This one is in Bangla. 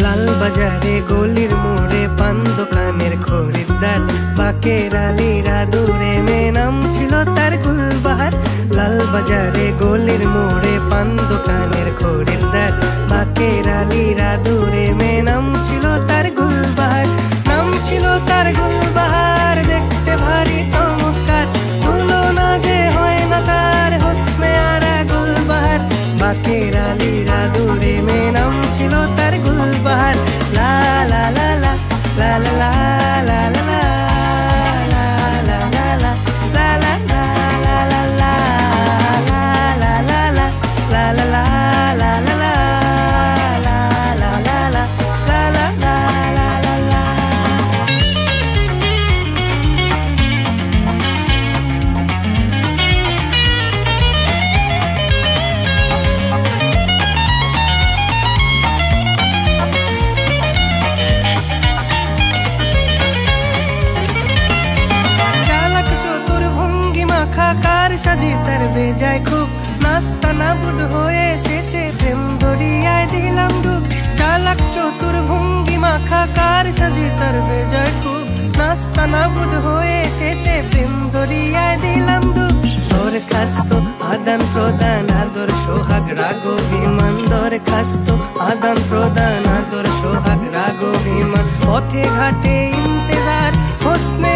লাল বাজারে গলির মোড়ে পান দোকানের খরিদ্দার, বাকের আলীরা দূরে মে নাম ছিল তার গুলবাহার। লাল বাজারে গলির মোড়ে পান দোকানের খরিদ্দার, বাকের আলীরা দূরে মে নাম ছিল তার গুলবাহার। নাম ছিল তার গুলবাহার, দেখতে ভারী চমৎকার, তুলনা যে হয় না তার হোসনে আরা গুলবাহার। বাকের আলীরা দূরে মে নাম ছিল তার গুলবাহার। লা লা লা লা লা লা লা লা লা কার সাজি তার বেজায় খুব, নাস্তা নাবুদ হয়ে শেষে প্রেম দরিয়ায় দিলাম ডুব। চালাক চতুর ভঙ্গি মাখা কার সাজি তার বেজায় খুব, নাস্তা নাবুদ হয়ে শেষে প্রেম দরিয়ায় দিলাম ডুব। দরখাস্ত আদান প্রদান আদর সোহাগ রাগ অভিমান, দরখাস্ত আদান প্রদান আদর সোহাগ রাগ অভিমান, পথে ঘাটে ইন্তেজার হোসনে